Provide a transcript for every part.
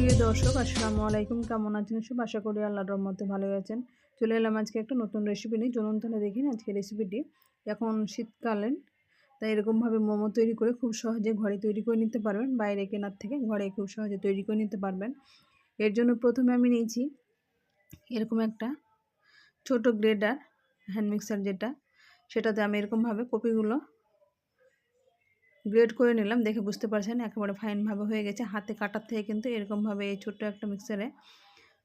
প্রিয় দর্শক আসসালামু আলাইকুম, কেমন আছেন সব? আশা করি আল্লাহর রহমতে ভালো আছেন। চলে এলাম আজকে একটা নতুন রেসিপি নিয়ে। চলুন তাহলে দেখি আজকে রেসিপিটি। এখন শীতকালীন, তাই এরকমভাবে মোমো তৈরি করে খুব সহজে ঘরে তৈরি করে নিতে পারবেন। বাইরে কেনার থেকে ঘরে খুব সহজে তৈরি করে নিতে পারবেন। এর জন্য প্রথমে আমি নিয়েছি এরকম একটা ছোট গ্রেডার হ্যান্ড মিক্সার, সেটাতে আমি এরকমভাবে কপিগুলো গ্রেড করে নিলাম। দেখে বুঝতে পারছেন একেবারে ফাইনভাবে হয়ে গেছে। হাতে কাটার থেকে কিন্তু এরকমভাবে এই ছোট্ট একটা মিক্সারে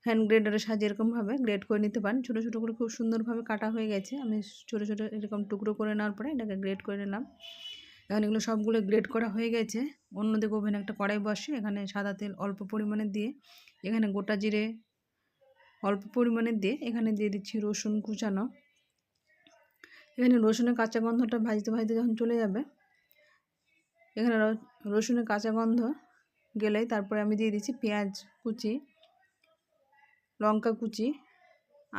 হ্যান্ড গ্রেডারের সাহায্যে এরকমভাবে গ্রেড করে নিতে পারেন। ছোটো ছোটো করে খুব সুন্দরভাবে কাটা হয়ে গেছে। আমি ছোটো ছোটো এরকম টুকরো করে নেওয়ার পরে এটাকে গ্রেড করে নিলাম। এখন এগুলো সবগুলো গ্রেড করা হয়ে গেছে। অন্যদিকে ওভেনে একটা কড়াই বসে এখানে সাদা তেল অল্প পরিমাণে দিয়ে, এখানে গোটা জিরে অল্প পরিমাণে দিয়ে, এখানে দিয়ে দিচ্ছি রসুন কুচানো। এখানে রসুনের কাঁচা গন্ধটা ভাজতে ভাজতে যখন চলে যাবে, এখানে রসুনের কাঁচা গন্ধ গেলেই তারপরে আমি দিয়ে দিচ্ছি পেঁয়াজ কুচি, লঙ্কা কুচি,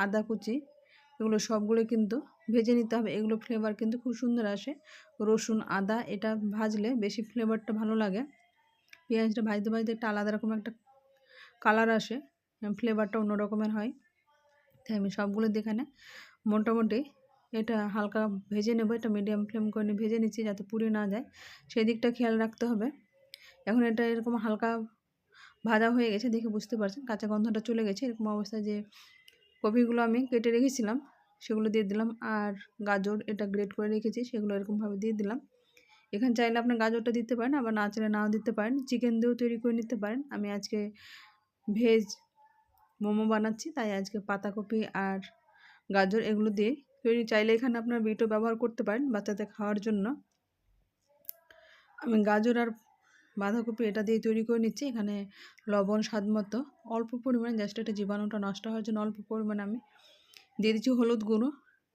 আদা কুচি। এগুলো সবগুলো কিন্তু ভেজে নিতে হবে। এগুলো ফ্লেভার কিন্তু খুব সুন্দর আসে। রসুন আদা এটা ভাজলে বেশি ফ্লেভারটা ভালো লাগে। পেঁয়াজটা ভাজতে ভাজতে একটা আলাদা রকম একটা কালার আসে, ফ্লেভারটা অন্য রকমের হয়। তাই আমি সবগুলো এখানে মোটামুটি এটা হালকা ভেজে নেব। এটা মিডিয়াম ফ্লেম করে ভেজে নিচ্ছি যাতে পুড়ে না যায়, সেই দিকটা খেয়াল রাখতে হবে। এখন এটা এরকম হালকা ভাজা হয়ে গেছে, দেখে বুঝতে পারছেন কাঁচা গন্ধটা চলে গেছে। এরকম অবস্থায় যে কপিগুলো আমি কেটে রেখেছিলাম সেগুলো দিয়ে দিলাম, আর গাজর এটা গ্রেট করে রেখেছি সেগুলো এরকমভাবে দিয়ে দিলাম। এখানে চাইলে আপনি গাজরটা দিতে পারেন, আবার না চাইলে নাও দিতে পারেন। চিকেন দিয়েও তৈরি করে নিতে পারেন। আমি আজকে ভেজ মোমো বানাচ্ছি, তাই আজকে পাতাকপি আর গাজর এগুলো দিয়ে তৈরি। চাইলে এখানে আপনার বিটও ব্যবহার করতে পারেন বাচ্চাদের খাওয়ার জন্য। আমি গাজর আর বাঁধাকপি এটা দিয়ে তৈরি করে নিচ্ছি। এখানে লবণ স্বাদ মতো, অল্প পরিমাণে, জাস্ট এটা জীবাণুটা নষ্ট হওয়ার জন্য অল্প পরিমাণে আমি দিয়ে দিচ্ছি হলুদ গুঁড়ো।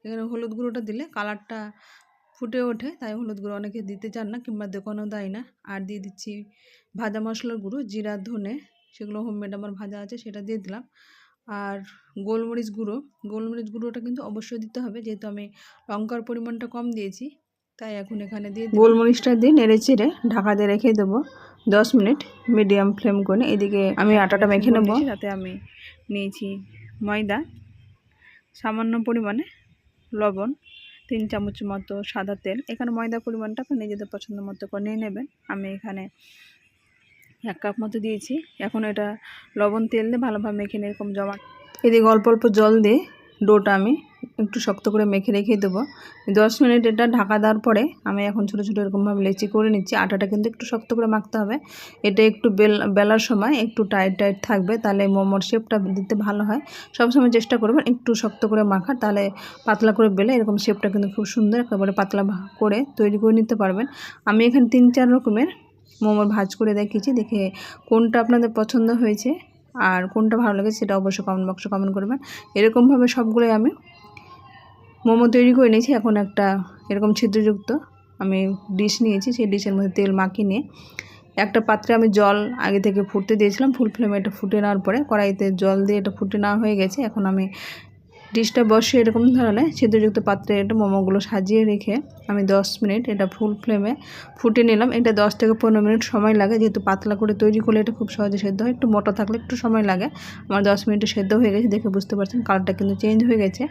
এখানে হলুদ গুঁড়োটা দিলে কালারটা ফুটে ওঠে, তাই হলুদ গুঁড়ো অনেকে দিতে চান না কিংবা দোকানও দেয় না। আর দিয়ে দিচ্ছি ভাজা মশলার গুঁড়ো, জিরা ধনে, সেগুলো হোমমেড আমার ভাজা আছে সেটা দিয়ে দিলাম। আর গোলমরিচ গুঁড়োটা কিন্তু অবশ্যই দিতে হবে, যেহেতু আমি লঙ্কার পরিমাণটা কম দিয়েছি, তাই এখন এখানে দিয়ে গোলমরিচটা দিয়ে নেড়ে চেড়ে ঢাকা দিয়ে রেখে দেবো 10 মিনিট মিডিয়াম ফ্লেম করে। এদিকে আমি আটাটা মেখে নেবো। তাতে আমি নিয়েছি ময়দা, সামান্য পরিমাণে লবণ, 3 চামচ মতো সাদা তেল। এখানে ময়দা পরিমাণটা আপনি নিজেদের পছন্দ মতো করে নিয়ে নেবেন। আমি এখানে 1 কাপ মতো দিয়েছি। এখন এটা লবণ তেল দিয়ে ভালোভাবে মেখে নিয়ে এরকম জমা। এদিকে অল্প অল্প জল দিয়ে ডোটা আমি একটু শক্ত করে মেখে রেখে দেবো 10 মিনিট। এটা ঢাকা দেওয়ার পরে আমি এখন ছোটো ছোটো এরকমভাবে লেচি করে নিচ্ছি। আটাটা কিন্তু একটু শক্ত করে মাখতে হবে। এটা একটু বেলার সময় একটু টাইট টাইট থাকবে, তাহলে মোমোর শেপটা দিতে ভালো হয়। সবসময় চেষ্টা করবেন একটু শক্ত করে মাখার, তাহলে পাতলা করে বেলে এরকম শেপটা কিন্তু খুব সুন্দর একেবারে পাতলা করে তৈরি করে নিতে পারবেন। আমি এখানে 3-4 রকমের মোমোর ভাজ করে দেখিয়েছি। দেখে কোনটা আপনাদের পছন্দ হয়েছে আর কোনটা ভালো লাগে সেটা অবশ্যই কমেন্ট বক্সে কমেন্ট করবেন। এরকমভাবে সবগুলোই আমি মোমো তৈরি করে নিয়েছি। এখন একটা এরকম ছিদ্রযুক্ত আমি ডিশ নিয়েছি, সেই ডিশের মধ্যে তেল মাখিয়ে নিয়ে একটা পাত্রে আমি জল আগে থেকে ফুটতে দিয়েছিলাম। ফুল ফ্লেমে এটা ফুটে নেওয়ার পরে কড়াইতে জল দিয়ে এটা ফুটে নেওয়া হয়ে গেছে। এখন আমি ডিশটা বসিয়ে এরকম ধরনের ছিদ্রযুক্ত পাত্রে এটা মোমোগুলো সাজিয়ে রেখে আমি 10 মিনিট এটা ফুল ফ্লেমে ফুটে নিলাম। এটা 10 থেকে 15 মিনিট সময় লাগে, যেহেতু পাতলা করে তৈরি করলে এটা খুব সহজে সেদ্ধ হয়। একটু মোটা থাকলে একটু সময় লাগে। আমার 10 মিনিটে সেদ্ধ হয়ে গেছে, দেখে বুঝতে পারছেন কালারটা কিন্তু চেঞ্জ হয়ে গেছে।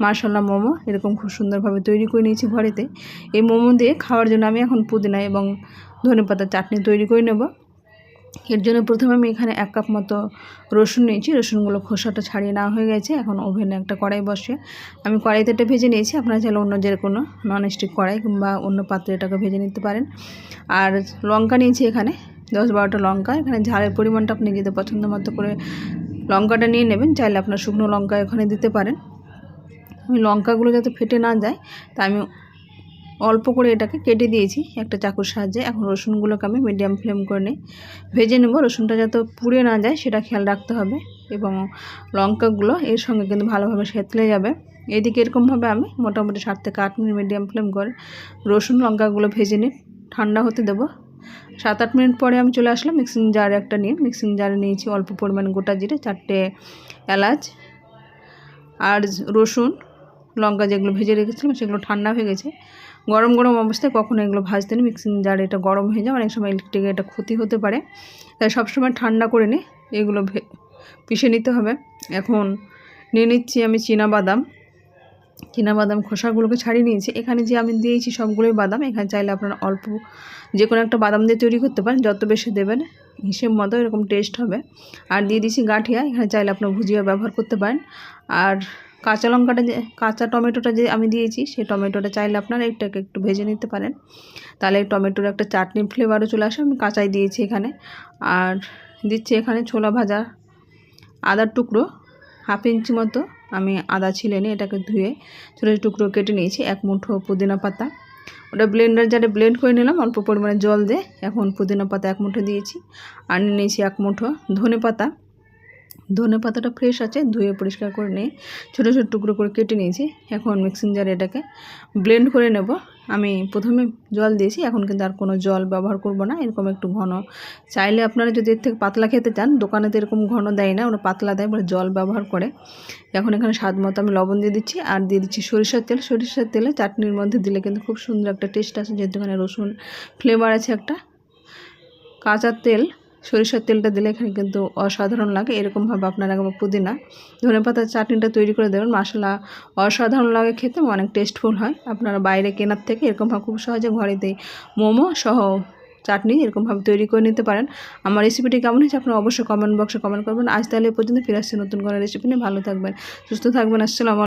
মাশাআল্লাহ, মোমো এরকম খুব সুন্দরভাবে তৈরি করে নিয়েছি ঘরেতে। এই মোমো দিয়ে খাওয়ার জন্য আমি এখন পুদিনা এবং ধনেপাতার চাটনি তৈরি করে নেব। এর জন্য প্রথমে আমি এখানে 1 কাপ মতো রসুন নিয়েছি। রসুনগুলো খোসাটা ছাড়িয়ে নেওয়া হয়ে গেছে। এখন ওভেনে একটা কড়াই বসে আমি কড়াইতে এটা ভেজে নিয়েছি। আপনারা চাইলে অন্য যে কোনো ননস্টিক কড়াই কিংবা অন্য পাত্রে এটাকে ভেজে নিতে পারেন। আর লঙ্কা নিয়েছি এখানে 10-12টা লঙ্কা। এখানে ঝালের পরিমাণটা আপনি নিজেদের পছন্দ মতো করে লঙ্কাটা নিয়ে নেবেন। চাইলে আপনার শুকনো লঙ্কা এখানে দিতে পারেন। আমি লঙ্কাগুলো যাতে ফেটে না যায় তাই আমি অল্প করে এটাকে কেটে দিয়েছি একটা চাকুর সাহায্যে। এখন রসুনগুলোকে আমি মিডিয়াম ফ্লেম করে নিয়ে ভেজে নেব। রসুনটা যাতে পুড়ে না যায় সেটা খেয়াল রাখতে হবে, এবং লঙ্কাগুলো এর সঙ্গে কিন্তু ভালোভাবে সেঁতলে যাবে। এদিকে এরকমভাবে আমি মোটামুটি 7 থেকে 8 মিনিট মিডিয়াম ফ্লেম করে রসুন লঙ্কাগুলো ভেজে নিয়ে ঠান্ডা হতে দেবো। 7-8 মিনিট পরে আমি চলে আসলাম মিক্সিং জার একটা নিয়ে। মিক্সিং জারে নিয়েছি অল্প পরিমাণ গোটা জিরে, 4টে এলাচ আর রসুন লঙ্কা যেগুলো ভেজে রেখেছিলাম সেগুলো ঠান্ডা হয়ে গেছে। গরম গরম অবস্থায় কখনো এগুলো ভাজতে নেই, মিক্সিং জার এটা গরম হয়ে যায়, অনেক সময় ইলেকট্রিকে এটা ক্ষতি হতে পারে, তাই সবসময় ঠান্ডা করে নিয়ে এগুলো পিষে নিতে হবে। এখন নিয়ে নিচ্ছি আমি বাদাম খোসাগুলোকে ছাড়িয়ে নিয়েছি। এখানে যে আমি দিয়েছি সবগুলোই বাদাম। এখানে চাইলে আপনারা অল্প যে কোনো একটা বাদাম দিয়ে তৈরি করতে পারেন, যত বেশি দেবেন হিসেব মতো এরকম টেস্ট হবে। আর দিয়ে দিয়েছি গাঁঠিয়া, এখানে চাইলে আপনার ভুজিয়া ব্যবহার করতে পারেন। আর কাঁচা টমেটোটা যে আমি দিয়েছি, সেই টমেটোটা চাইলে আপনারা এটাকে একটু ভেজে নিতে পারেন, তাহলে টমেটোর একটা চাটনি ফ্লেভারও চলে আসে। আমি কাঁচাই দিয়েছি এখানে। আর দিচ্ছি এখানে ছোলা ভাজা আদার টুকরো, 1/2 ইঞ্চি মতো আমি আদা ছিলে নিয়ে এটাকে ধুয়ে ছোটো ছোটো টুকরো কেটে নিয়েছি। 1 মুঠো পুদিনা পাতা, ওটা ব্লেন্ডার জারে ব্লেন্ড করে নিলাম অল্প পরিমাণে জল দিয়ে। এখন পুদিনা পাতা 1 মুঠো দিয়েছি। আর নিয়েছি 1 মুঠো ধনে পাতাটা ফ্রেশ আছে, ধুয়ে পরিষ্কার করে নিয়ে ছোটো ছোটো টুকরো করে কেটে নিয়েছি। এখন মিক্সিং জারে এটাকে ব্লেন্ড করে নেব। আমি প্রথমে জল দিয়েছি, এখন কিন্তু আর কোনো জল ব্যবহার করব না। এরকম একটু ঘন, চাইলে আপনারা যদি এর থেকে পাতলা খেতে চান, দোকানে তো এরকম ঘন দেয় না, ওরা পাতলা দেয়, বলে জল ব্যবহার করে। এখন এখানে স্বাদ মতো আমি লবণ দিয়ে দিচ্ছি। আর দিয়ে দিচ্ছি সরিষার তেলে চাটনির মধ্যে দিলে কিন্তু খুব সুন্দর একটা টেস্ট আসে, যেহেতু এখানে রসুন ফ্লেভার আছে একটা। কাঁচা তেল, সরিষার তেলটা দিলে এখানে কিন্তু অসাধারণ লাগে। এরকমভাবে আপনারা পুদিনা ধনেপাতার চাটনিটা তৈরি করে দেবেন, মশলা অসাধারণ লাগে খেতে, অনেক টেস্টফুল হয়। আপনারা বাইরে কেনার থেকে এরকমভাবে খুব সহজে ঘরেতেই মোমো সহ চাটনি এরকমভাবে তৈরি করে নিতে পারেন। আমার রেসিপিটি কেমন হয়েছে আপনারা অবশ্যই কমেন্ট বক্সে কমেন্ট করবেন। আজ তাহলে এ পর্যন্ত, ফিরে আসছি নতুন কোনো রেসিপি নিয়ে। ভালো থাকবেন, সুস্থ থাকবেন। আসসালামু আলাইকুম।